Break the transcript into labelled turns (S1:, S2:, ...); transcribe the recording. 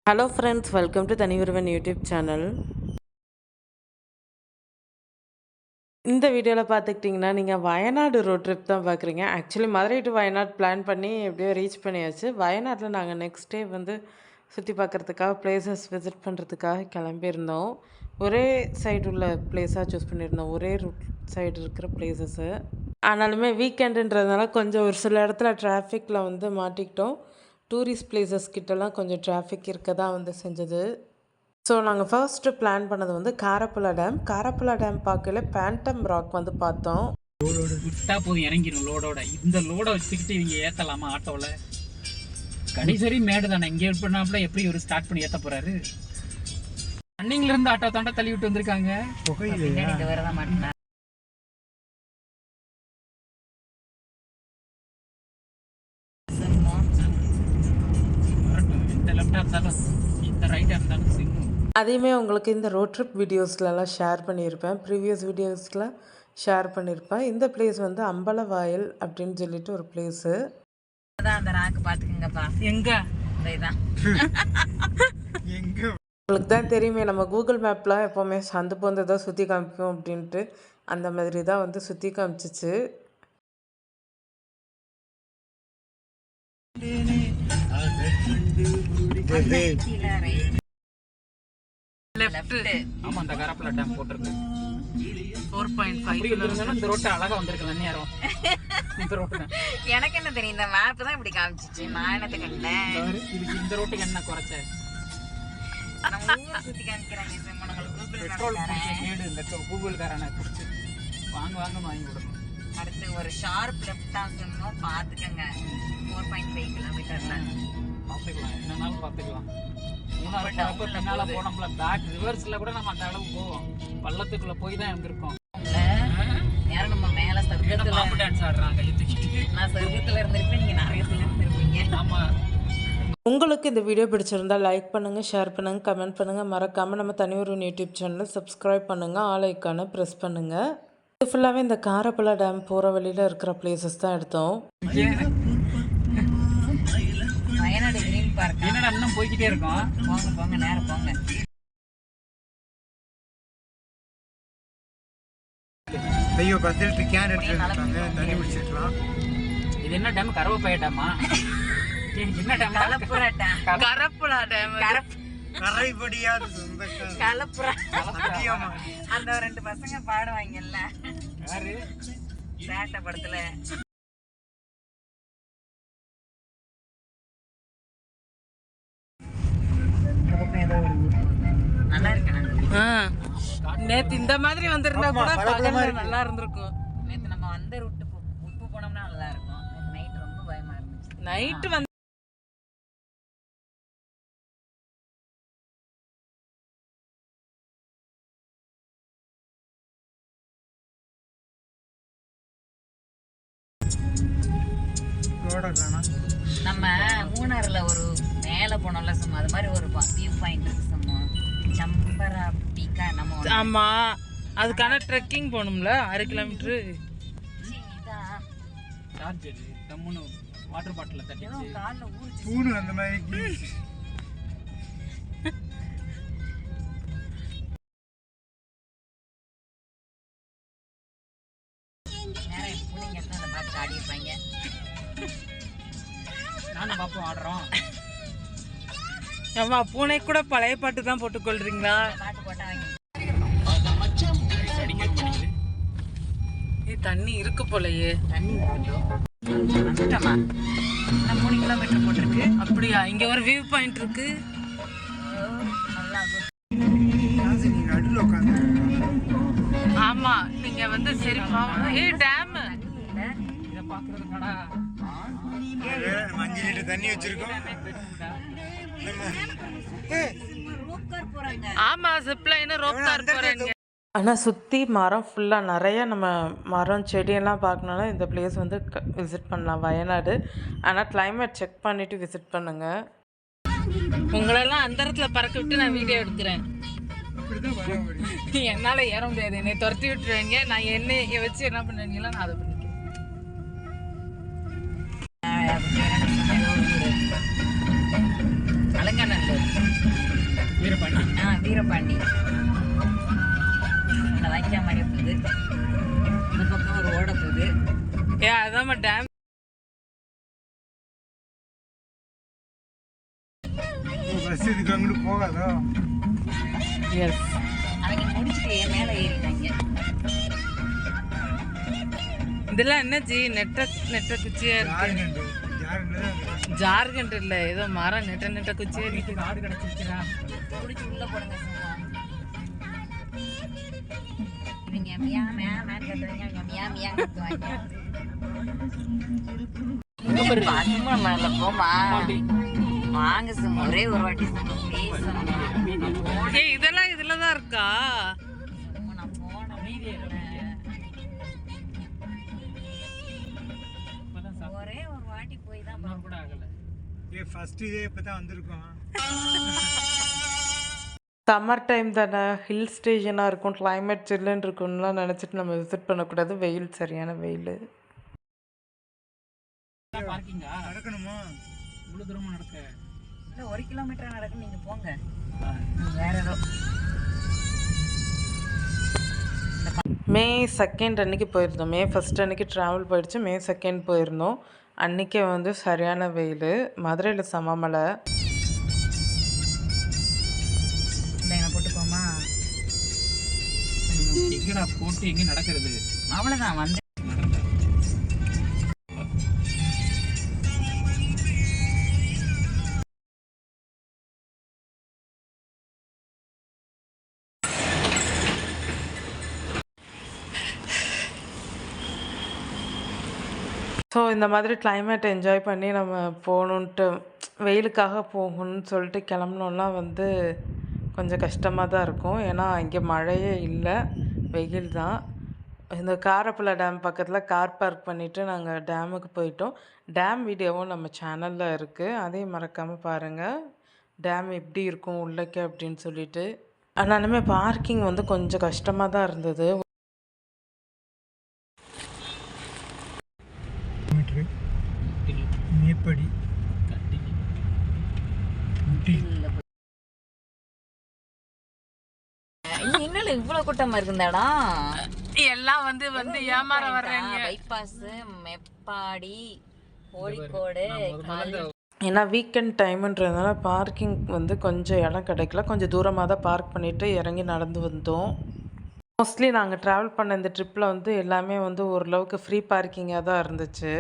S1: Hello friends, welcome to Thaniyoruvan YouTube channel. இந்த வீடியோவில் பார்த்துக்கிட்டிங்கன்னா நீங்கள் வயநாடு ரோட் ட்ரிப் தான் பார்க்குறீங்க. Actually Madurai to Wayanad plan பண்ணி எப்படியோ ரீச் பண்ணியாச்சு. வயநாட்டில் நாங்கள் நெக்ஸ்ட் டே வந்து சுற்றி பார்க்குறதுக்காக பிளேசஸ் விசிட் பண்ணுறதுக்காக கிளம்பியிருந்தோம். ஒரே சைடு உள்ள பிளேஸாக சூஸ் பண்ணியிருந்தோம், ஒரே ரூட் சைடு இருக்கிற பிளேசஸ்ஸு. ஆனாலுமே வீக்கெண்டுன்றதுனால கொஞ்சம் ஒரு சில இடத்துல டிராஃபிக்கில் வந்து மாட்டிக்கிட்டோம். டூரிஸ்ட் பிளேசஸ் கிட்டலாம் கொஞ்சம் டிராஃபிக் இருக்க தான் வந்து செஞ்சது. ஸோ நாங்கள் ஃபர்ஸ்ட்டு பிளான் பண்ணது வந்து காரப்புழா டேம். காரப்புழா டேம் பார்க்கல பேண்டம் ராக் வந்து பார்த்தோம்.
S2: லோடோட விட்டா போதும் இறங்கிடும். லோடோட இந்த லோடை வச்சுக்கிட்டு இவங்க ஏற்றலாமா ஆட்டோவில்? கடைசரி மேடு தானே, இங்கே பண்ணாப்புல எப்படி ஒரு ஸ்டார்ட் பண்ணி ஏற்ற போகிறாரு? ரன்னிங்லேருந்து ஆட்டோ தாண்டா தள்ளி விட்டு வந்திருக்காங்க.
S1: அதையுமே உங்களுக்கு இந்த ரோட் ட்ரிப் வீடியோஸ்லலாம் ஷேர் பண்ணியிருப்பேன், ப்ரீவியஸ் வீடியோஸில் ஷேர் பண்ணியிருப்பேன். இந்த பிளேஸ் வந்து அம்பலவாயல் அப்படின்னு சொல்லிட்டு ஒரு பிளேஸு.
S3: அந்த ராக்கு பார்த்துக்குங்கப்பா.
S2: எங்கே
S1: உங்களுக்கு தான் தெரியுமே, நம்ம கூகுள் மேப்லாம் எப்போவுமே சந்து போந்து தான் சுற்றி காமிக்கும் அப்படின்ட்டு அந்த மாதிரி தான் வந்து சுற்றி காமிச்சிச்சு.
S2: ஆமா, அந்த காரப்புழா டேம் போட்டிருக்கு. 4.5 இந்த ரோட்டை அழகா வந்திருக்கலாம் நேரம். இந்த ரோட்டு
S3: எனக்கு என்ன தெரியும், இந்த மேப் தான் இப்படி காமிச்சிச்சு. நான் என்னத்தை கண்டேன்?
S2: இதுக்கு இந்த ரோட்டுக்கு என்ன குறைச்ச?
S3: சுத்தி காமிக்கிறாங்க.
S2: பெட்ரோல் மேடு இந்த கூகுள்காரனை குடிச்சு வாங்க வாங்கி விடணும்.
S3: அடுத்து ஒரு ஷார்ப் லெஃப்ட் ஆகணும், பார்த்துக்கங்க. 4.5 கிலோமீட்டர்ல
S2: பார்த்துக்கலாம், என்னன்னாலும் பார்த்துக்கலாம். பின்னால போனோம்ல, பேக் ரிவர்ஸ்ல கூட நம்ம அந்த அளவு போவோம். பள்ளத்துக்குள்ள போய் தான் இருந்திருக்கோம்.
S3: யாரும் நம்ம மேல சொர்க்கத்துல
S2: டான்ஸ் ஆடுறாங்க.
S3: நான் சொர்க்கத்துல இருந்திருப்பேன், நீங்க நரகத்துல இருந்திருப்பீங்க.
S2: ஆமா.
S1: உங்களுக்கு இந்த வீடியோ பிடிச்சிருந்தால் லைக் பண்ணுங்கள், ஷேர் பண்ணுங்கள், கமெண்ட் பண்ணுங்கள். மறக்காமல் நம்ம தனியொருவன் யூடியூப் சேனலை சப்ஸ்கிரைப் பண்ணுங்கள், ஆல் ஐக்கானை ப்ரெஸ் பண்ணுங்கள். இது ஃபுல்லாகவே இந்த காரப்புழா டேம் போகிற வழியில் இருக்கிற பிளேசஸ் தான் எடுத்தோம்.
S3: வயநாடு கிரீன் பார்க்
S2: என்னடா இன்னும் போய்கிட்டே இருக்கோம்.
S3: போங்க போங்க, நேரம் போங்க.
S4: ஐயோ, 10 லிட்டர் கேன் எடுத்துட்டாங்க, தண்ணி குடிச்சிக்கலாம்.
S2: இது என்ன டேம்? கரவப்பைய டேமா? என்ன டேம்?
S3: கலப்புரா டேம்.
S1: காரப்புழா டேம்.
S4: கரைபடியாது
S3: கலப்புரா. அந்த 2 பசங்க பாடுவாங்கல்ல,
S2: யாரு?
S3: சேட்டை படத்துல. நல்லா இருக்கேன்.
S1: நேற்று இந்த மாதிரி வந்திருந்தா கூட நல்லா இருந்திருக்கும்.
S3: நேற்று நம்ம வந்த ரூட்டு உப்பு போனோம்னா நல்லா இருக்கும். நைட் ரொம்ப பயமா இருந்துச்சு.
S1: நைட்டு வந்து
S3: நம்ம மூணாறுல ஒரு மேல போனோம்ல சும்மா, அது மாதிரி ஒரு வியூ பாயிண்ட் இருக்கு சும்மா, சம்பரா பீக்கா. நம்ம
S1: ஆமா, அதுக்கான ட்ரெக்கிங் போகணும்ல 6 கிலோமீட்டரு.
S2: சார்ஜர் தம்முன்னு வாட்டர் பாட்டில் தட்டிச்சு
S3: கால்ல ஊறிச்சு.
S4: பூனு அந்த மாதிரி
S3: நேரம் பிள்ளைங்க அதை பார்த்து ஆடி இருப்பாங்க.
S2: நானும் பாப்போம் ஆடுறோம்.
S1: ஆமா, பூனை கூட பழைய பாட்டு தான் போட்டுக்கொள்றீங்களா?
S3: பாட்டு போட்டாங்க.
S1: தண்ணி இருக்கு போலயே.
S3: தண்ணி வந்துட்டோமா? 3 கிலோமீட்டர் போட்டிருக்கு.
S1: அப்படியா? இங்க ஒரு வியூ பாயிண்ட் இருக்கு.
S3: நல்லா
S4: நடுவில் உட்காந்து.
S1: ஆமா, நீங்க வந்து சரி டேம்
S2: இதை பாக்குறதுக்காடா
S4: 5 லிட்டர் தண்ணி வச்சிருக்கோம்.
S1: ஆமா, ஜிப்லைன் ரோப் கார் போறாங்க. ஆனால் சுற்றி மரம் ஃபுல்லாக நிறைய நம்ம மரம் செடியெல்லாம் பார்க்கணுன்னா இந்த பிளேஸ் வந்து விசிட் பண்ணலாம், வயநாடு. ஆனால் கிளைமேட் செக் பண்ணிவிட்டு விசிட் பண்ணுங்கள். உங்களெல்லாம் அந்த இடத்துல பறக்க விட்டு நான் வீடியோ எடுக்கிறேன். என்னால் ஏற முடியாது, என்னை துரத்தி விட்டுருவீங்க. நான் என்னை வச்சு என்ன பண்ணுவீங்களோ நான் அதை பண்ணிக்கிறேன்.
S3: அலங்காநல்லூர்
S2: வீரபாண்டி.
S3: வீரபாண்டி அந்த வாய்க்கா மாதிரி போகுது. இந்த பக்கம் ஒரு ஓட போகுது.
S1: அதான் டேம்.
S4: பஸ் இதுக்கு அங்கிட்டு போகாதோ?
S1: எஸ்.
S3: அவங்க முடிச்சுட்டு மேலே ஏறிட்டாங்க.
S1: இதெல்லாம் என்னச்சு நெட்ட குச்சியா இருக்கு. ஜார்க்கண்ட் இல்ல, ஏதோ மரம் நெட்ட குச்சியா இருக்கு.
S2: காடு கிடைச்சிருச்சுடா.
S3: முடிச்சு உள்ள போடுங்க சும்மா. இவங்க மியா மியா மேன் கத்துறீங்க, இவங்க மியா மியா கத்துவாங்க. சும்மா மேல போமா வாங்க சும்மா ஒரே ஒரு வாட்டி சும்மா பேசணும்.
S1: இதெல்லாம் இதுலதான் இருக்கா?
S3: நான் போன ஒரே ஒரு வாட்டி போய் தான்
S2: கூட ஆகல.
S4: ஃபர்ஸ்ட் இதே இப்பதான் வந்திருக்கோம்.
S1: சம்மர் டைம் தானே, ஹில் ஸ்டேஷனாக இருக்கும், கிளைமேட் சில்லுன்னு இருக்கும்லாம் நினச்சிட்டு நம்ம விசிட் பண்ணக்கூடாது. வெயில், சரியான வெயில்.
S2: பார்க்கிங்கா
S4: நடக்கணுமா?
S2: இவ்வளவு தூரமா நடக்க?
S3: இல்லை 1 கிலோமீட்டர் நடக்கும். நீங்கள் போங்க. வேற ஏதோ
S1: மே 2 அன்னைக்கு போயிருந்தோம். மே 1 அன்னைக்கு ட்ராவல் போயிடுச்சு. மே 2 போயிருந்தோம். அன்றைக்கே வந்து சரியான வெயில். மதுரையில் செம மழை.
S3: போட்டு போமா.
S2: எங்கடா போட்டு எங்க நடக்கிறது?
S3: அவ்வளோதான் வந்து
S1: ஸோ இந்த மாதிரி கிளைமேட் என்ஜாய் பண்ணி நம்ம போகணுன்ட்டு, வெயிலுக்காக போகணும்னு சொல்லிட்டு கிளம்புனோன்னா வந்து கொஞ்சம் கஷ்டமாக தான் இருக்கும். ஏன்னா இங்கே மழையே இல்லை, வெயில் தான். இந்த காரப்பள்ளி டேம் பக்கத்தில் கார் பார்க் பண்ணிவிட்டு நாங்கள் டேமுக்கு போயிட்டோம். டேம் வீடியோவும் நம்ம சேனலில் இருக்குது, அதையும் மறக்காமல் பாருங்கள். டேம் எப்படி இருக்கும் உள்ளக்கே அப்படின்னு சொல்லிட்டு. ஆனாலுமே பார்க்கிங் வந்து கொஞ்சம் கஷ்டமாக தான் இருந்தது.
S4: மேப்படி
S3: இன்னும் இவ்வளவு கூட்டமா இருக்கு இந்த இடம்.
S1: எல்லாம் வந்து ஏமாற வர்றாங்க.
S3: பைபாஸ், மெப்பாடி, கோழிக்கோடு.
S1: ஏன்னா வீக்கெண்ட் டைமுன்றதுனால பார்க்கிங் வந்து கொஞ்சம் இடம் கிடைக்கல. கொஞ்சம் தூரமாக தான் பார்க் பண்ணிவிட்டு இறங்கி நடந்து வந்தோம். மோஸ்ட்லி நாங்கள் ட்ராவல் பண்ண இந்த ட்ரிப்பில் வந்து எல்லாமே வந்து ஓரளவுக்கு ஃப்ரீ பார்க்கிங்காக தான் இருந்துச்சு.